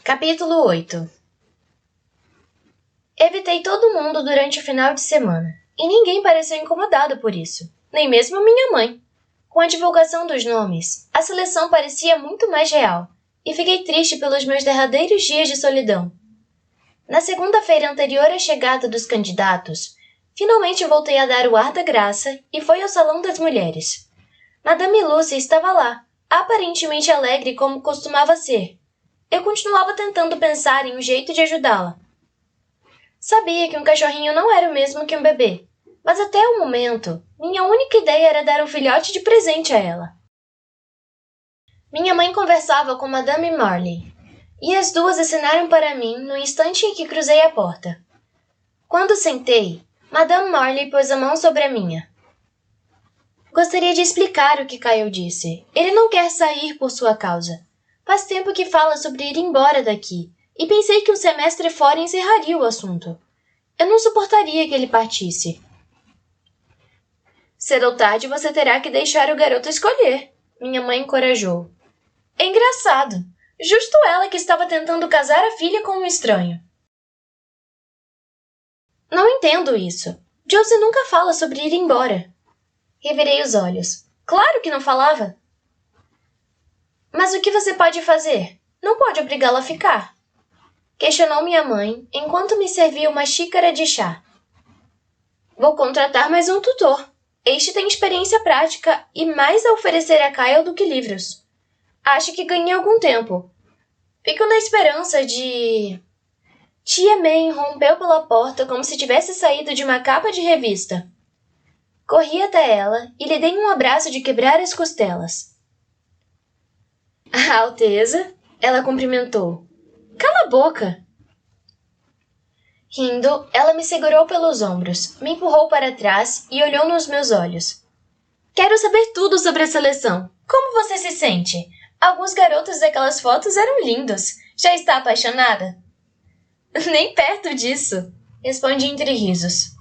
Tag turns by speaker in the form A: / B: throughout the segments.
A: Capítulo 8. Evitei todo mundo durante o final de semana, e ninguém pareceu incomodado por isso, nem mesmo minha mãe. Com a divulgação dos nomes, a seleção parecia muito mais real, e fiquei triste pelos meus derradeiros dias de solidão. Na segunda-feira anterior à chegada dos candidatos, finalmente voltei a dar o ar da graça e fui ao Salão das Mulheres. Madame Lucy estava lá, aparentemente alegre como costumava ser. Eu continuava tentando pensar em um jeito de ajudá-la. Sabia que um cachorrinho não era o mesmo que um bebê, mas até o momento, minha única ideia era dar um filhote de presente a ela. Minha mãe conversava com Madame Marley, e as duas assinaram para mim no instante em que cruzei a porta. Quando sentei, Madame Marley pôs a mão sobre a minha. Gostaria de explicar o que Kyle disse. Ele não quer sair por sua causa. Faz tempo que fala sobre ir embora daqui, e pensei que um semestre fora encerraria o assunto. Eu não suportaria que ele partisse. Cedo ou tarde você terá que deixar o garoto escolher, minha mãe encorajou. É engraçado. Justo ela que estava tentando casar a filha com um estranho. Não entendo isso. Josie nunca fala sobre ir embora. Revirei os olhos. Claro que não falava. Mas o que você pode fazer? Não pode obrigá-la a ficar. Questionou minha mãe, enquanto me servia uma xícara de chá. Vou contratar mais um tutor. Este tem experiência prática e mais a oferecer a Kyle do que livros. Acho que ganhei algum tempo. Fico na esperança de... Tia May rompeu pela porta como se tivesse saído de uma capa de revista. Corri até ela e lhe dei um abraço de quebrar as costelas. Alteza, ela cumprimentou. Cala a boca! Rindo, ela me segurou pelos ombros, me empurrou para trás e olhou nos meus olhos. Quero saber tudo sobre a seleção. Como você se sente? Alguns garotos daquelas fotos eram lindos. Já está apaixonada? Nem perto disso, respondi entre risos.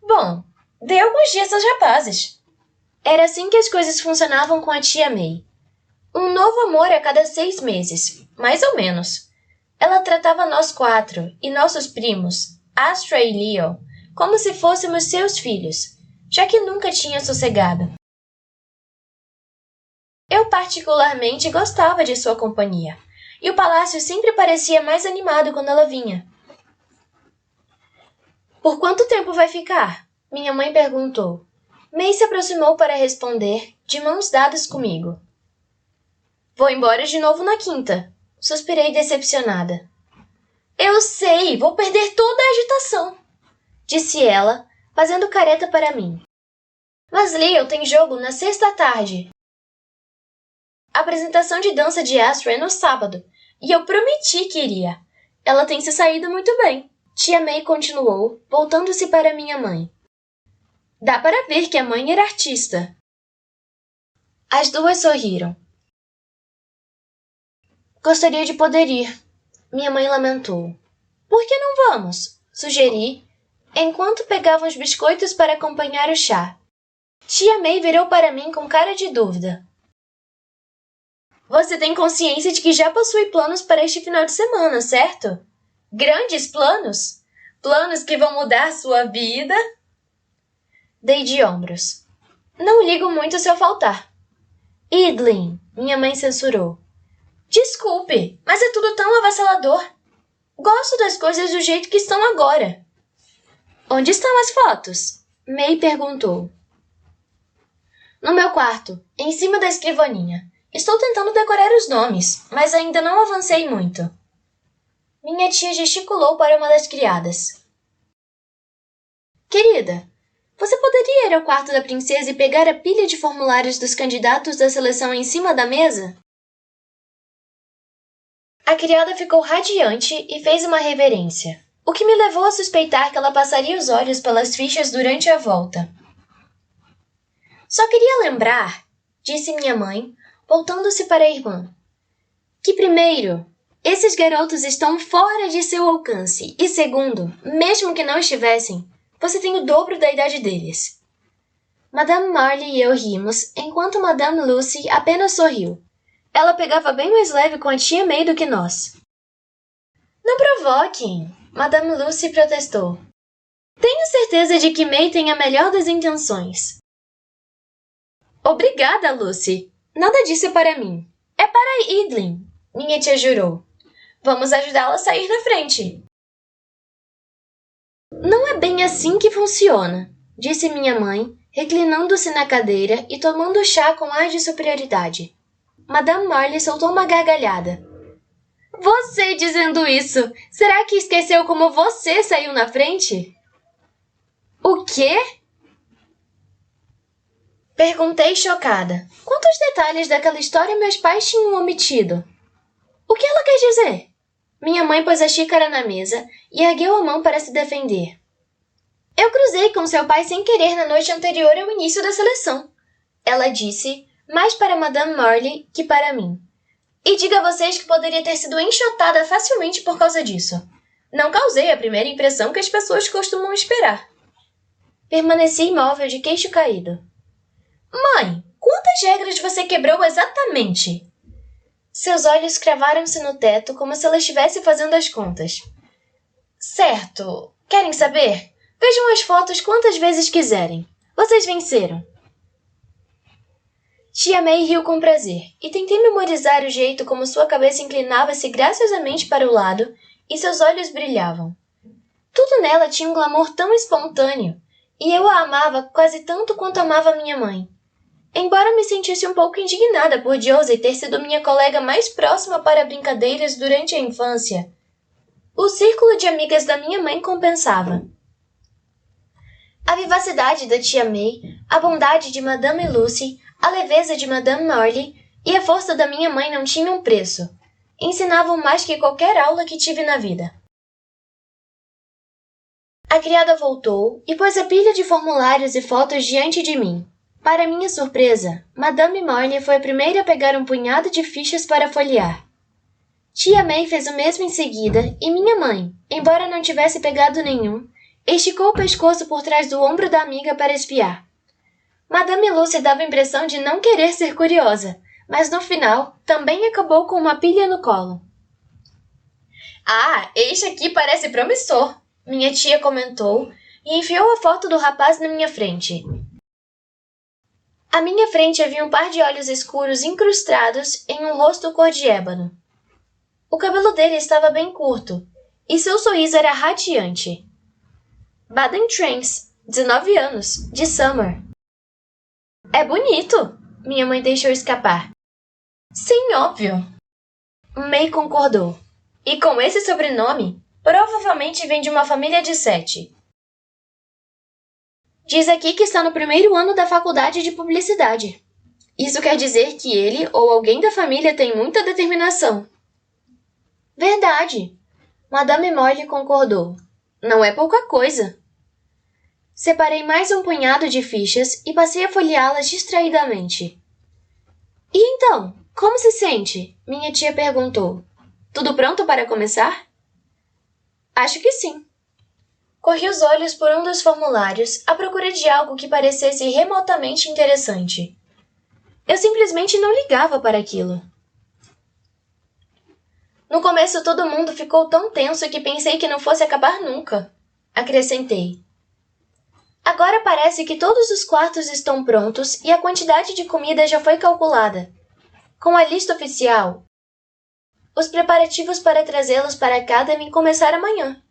A: Bom, dei alguns dias aos rapazes. Era assim que as coisas funcionavam com a tia May. Um novo amor a cada 6 meses, mais ou menos. Ela tratava nós 4 e nossos primos, Astra e Leo, como se fôssemos seus filhos, já que nunca tinha sossegado. Eu particularmente gostava de sua companhia, e o palácio sempre parecia mais animado quando ela vinha. Por quanto tempo vai ficar? Minha mãe perguntou. May se aproximou para responder, de mãos dadas comigo. Vou embora de novo na quinta. Suspirei decepcionada. Eu sei, vou perder toda a agitação, disse ela, fazendo careta para mim. Mas Leo tem jogo na sexta à tarde. A apresentação de dança de Astra é no sábado, e eu prometi que iria. Ela tem se saído muito bem. Tia May continuou, voltando-se para minha mãe. Dá para ver que a mãe era artista. As duas sorriram. Gostaria de poder ir. Minha mãe lamentou. Por que não vamos? Sugeri, enquanto pegavam os biscoitos para acompanhar o chá. Tia May virou para mim com cara de dúvida. Você tem consciência de que já possui planos para este final de semana, certo? Grandes planos? Planos que vão mudar sua vida? Dei de ombros. Não ligo muito se eu faltar. Idlin, minha mãe censurou. Desculpe, mas é tudo tão avassalador. Gosto das coisas do jeito que estão agora. Onde estão as fotos? May perguntou. No meu quarto, em cima da escrivaninha. Estou tentando decorar os nomes, mas ainda não avancei muito. Minha tia gesticulou para uma das criadas. Querida, você poderia ir ao quarto da princesa e pegar a pilha de formulários dos candidatos da seleção em cima da mesa? A criada ficou radiante e fez uma reverência, o que me levou a suspeitar que ela passaria os olhos pelas fichas durante a volta. Só queria lembrar, disse minha mãe, voltando-se para a irmã, que primeiro, esses garotos estão fora de seu alcance e segundo, mesmo que não estivessem, você tem o dobro da idade deles. Madame Marley e eu rimos, enquanto Madame Lucy apenas sorriu. Ela pegava bem mais leve com a tia May do que nós. Não provoquem, Madame Lucy protestou. Tenho certeza de que May tem a melhor das intenções. Obrigada, Lucy. Nada disso é para mim. É para Evelyn, minha tia jurou. Vamos ajudá-la a sair na frente. Não é bem assim que funciona, disse minha mãe, reclinando-se na cadeira e tomando chá com ar de superioridade. Madame Marley soltou uma gargalhada. Você dizendo isso! Será que esqueceu como você saiu na frente? O quê? Perguntei chocada. Quantos detalhes daquela história meus pais tinham omitido? O que ela quer dizer? Minha mãe pôs a xícara na mesa e ergueu a mão para se defender. Eu cruzei com seu pai sem querer na noite anterior ao início da seleção. Ela disse, mais para Madame Marley que para mim. E diga a vocês que poderia ter sido enxotada facilmente por causa disso. Não causei a primeira impressão que as pessoas costumam esperar. Permaneci imóvel de queixo caído. Mãe, quantas regras você quebrou exatamente? Seus olhos cravaram-se no teto como se ela estivesse fazendo as contas. Certo. Querem saber? Vejam as fotos quantas vezes quiserem. Vocês venceram. Tia May riu com prazer, e tentei memorizar o jeito como sua cabeça inclinava-se graciosamente para o lado e seus olhos brilhavam. Tudo nela tinha um glamour tão espontâneo, e eu a amava quase tanto quanto amava minha mãe. Embora me sentisse um pouco indignada por Josie ter sido minha colega mais próxima para brincadeiras durante a infância, o círculo de amigas da minha mãe compensava. A vivacidade da tia May, a bondade de Madame Lucy, a leveza de Madame Marley e a força da minha mãe não tinham preço. Ensinavam mais que qualquer aula que tive na vida. A criada voltou e pôs a pilha de formulários e fotos diante de mim. Para minha surpresa, Madame Marley foi a primeira a pegar um punhado de fichas para folhear. Tia May fez o mesmo em seguida e minha mãe, embora não tivesse pegado nenhum, esticou o pescoço por trás do ombro da amiga para espiar. Madame Lucy dava a impressão de não querer ser curiosa, mas no final também acabou com uma pilha no colo. Ah, este aqui parece promissor, minha tia comentou e enfiou a foto do rapaz na minha frente. À minha frente havia um par de olhos escuros incrustados em um rosto cor de ébano. O cabelo dele estava bem curto e seu sorriso era radiante. Baden Trance, 19 anos, de Summer. É bonito, minha mãe deixou escapar. Sim, óbvio. May concordou. E com esse sobrenome, provavelmente vem de uma família de 7. Diz aqui que está no primeiro ano da faculdade de publicidade. Isso quer dizer que ele ou alguém da família tem muita determinação. Verdade. Madame Molly concordou. Não é pouca coisa. Separei mais um punhado de fichas e passei a folheá-las distraidamente. E então, como se sente? Minha tia perguntou. Tudo pronto para começar? Acho que sim. Corri os olhos por um dos formulários à procura de algo que parecesse remotamente interessante. Eu simplesmente não ligava para aquilo. No começo todo mundo ficou tão tenso que pensei que não fosse acabar nunca. Acrescentei. Agora parece que todos os quartos estão prontos e a quantidade de comida já foi calculada. Com a lista oficial, os preparativos para trazê-los para cá devem começar amanhã.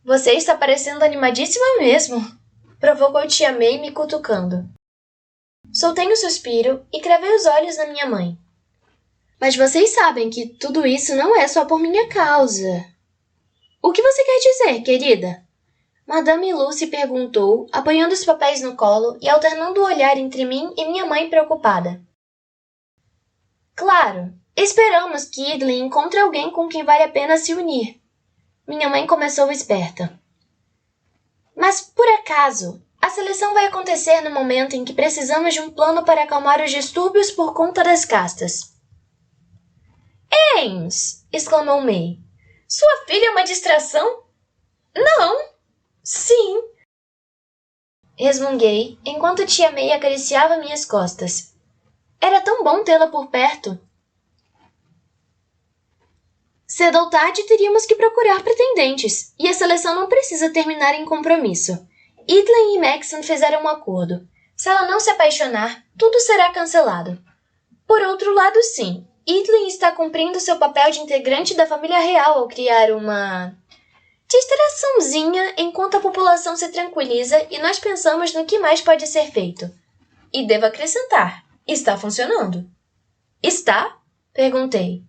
A: Você está parecendo animadíssima mesmo, provocou tia May me cutucando. Soltei um suspiro e cravei os olhos na minha mãe. Mas vocês sabem que tudo isso não é só por minha causa. O que você quer dizer, querida? Madame Lucy perguntou, apoiando os papéis no colo e alternando o olhar entre mim e minha mãe preocupada. Claro, esperamos que Idley encontre alguém com quem vale a pena se unir. Minha mãe começou esperta. Mas, por acaso, a seleção vai acontecer no momento em que precisamos de um plano para acalmar os distúrbios por conta das castas. Ames! Exclamou May. Sua filha é uma distração? Não! Sim! Resmunguei, enquanto tia May acariciava minhas costas. Era tão bom tê-la por perto. Cedo ou tarde teríamos que procurar pretendentes, e a seleção não precisa terminar em compromisso. Ethan e Maxon fizeram um acordo. Se ela não se apaixonar, tudo será cancelado. Por outro lado, sim, Ethan está cumprindo seu papel de integrante da família real ao criar uma distraçãozinha enquanto a população se tranquiliza e nós pensamos no que mais pode ser feito. E devo acrescentar, está funcionando. Está? Perguntei.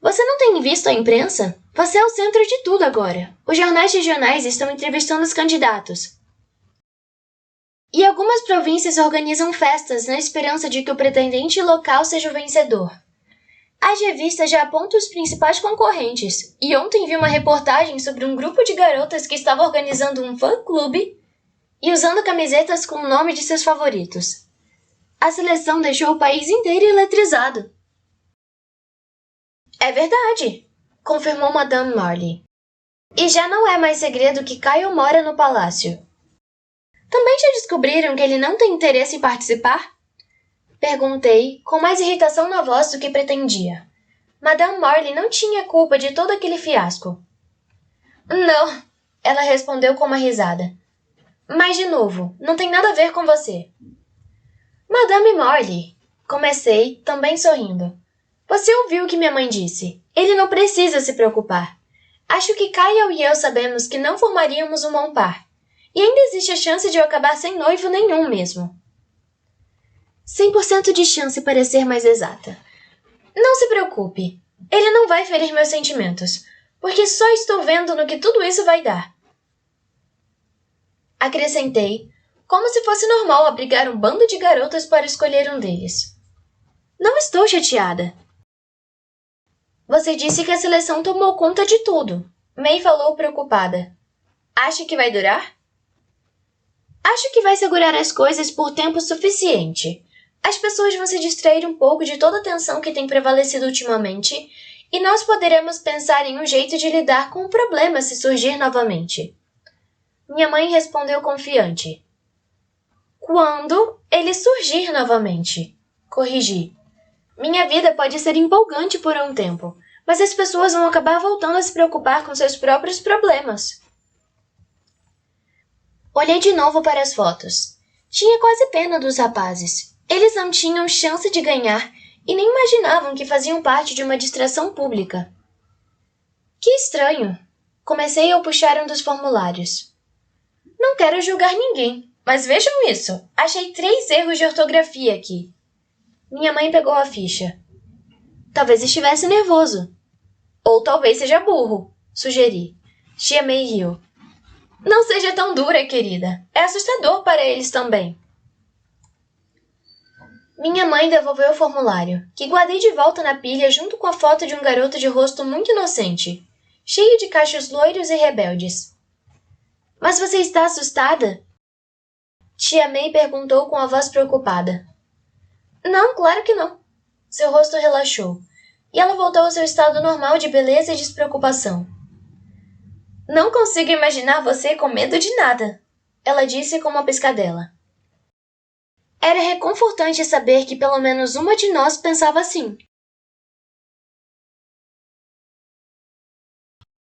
A: Você não tem visto a imprensa? Você é o centro de tudo agora. Os jornais regionais estão entrevistando os candidatos. E algumas províncias organizam festas na esperança de que o pretendente local seja o vencedor. As revistas já apontam os principais concorrentes, e ontem vi uma reportagem sobre um grupo de garotas que estava organizando um fã-clube e usando camisetas com o nome de seus favoritos. A seleção deixou o país inteiro eletrizado. É verdade, confirmou Madame Marley. E já não é mais segredo que Kyle mora no palácio. Também já descobriram que ele não tem interesse em participar? Perguntei, com mais irritação na voz do que pretendia. Madame Marley não tinha culpa de todo aquele fiasco. Não, ela respondeu com uma risada. Mas, de novo, não tem nada a ver com você. Madame Marley, comecei, também sorrindo. Você ouviu o que minha mãe disse. Ele não precisa se preocupar. Acho que Kyle e eu sabemos que não formaríamos um bom par. E ainda existe a chance de eu acabar sem noivo nenhum mesmo. 100% de chance para ser mais exata. Não se preocupe. Ele não vai ferir meus sentimentos, porque só estou vendo no que tudo isso vai dar. Acrescentei, como se fosse normal abrigar um bando de garotas para escolher um deles. Não estou chateada. Você disse que a seleção tomou conta de tudo. May falou preocupada. Acha que vai durar? Acho que vai segurar as coisas por tempo suficiente. As pessoas vão se distrair um pouco de toda a tensão que tem prevalecido ultimamente e nós poderemos pensar em um jeito de lidar com o problema se surgir novamente. Minha mãe respondeu confiante. Quando ele surgir novamente, corrigi. Minha vida pode ser empolgante por um tempo, mas as pessoas vão acabar voltando a se preocupar com seus próprios problemas. Olhei de novo para as fotos. Tinha quase pena dos rapazes. Eles não tinham chance de ganhar e nem imaginavam que faziam parte de uma distração pública. Que estranho. Comecei a puxar um dos formulários. Não quero julgar ninguém, mas vejam isso. Achei 3 erros de ortografia aqui. Minha mãe pegou a ficha. Talvez estivesse nervoso. Ou talvez seja burro, sugeri. Tia May riu. Não seja tão dura, querida. É assustador para eles também. Minha mãe devolveu o formulário, que guardei de volta na pilha junto com a foto de um garoto de rosto muito inocente, cheio de cachos loiros e rebeldes. Mas você está assustada? Tia May perguntou com a voz preocupada. Não, claro que não. Seu rosto relaxou, e ela voltou ao seu estado normal de beleza e despreocupação. Não consigo imaginar você com medo de nada, ela disse com uma piscadela. Era reconfortante saber que pelo menos uma de nós pensava assim.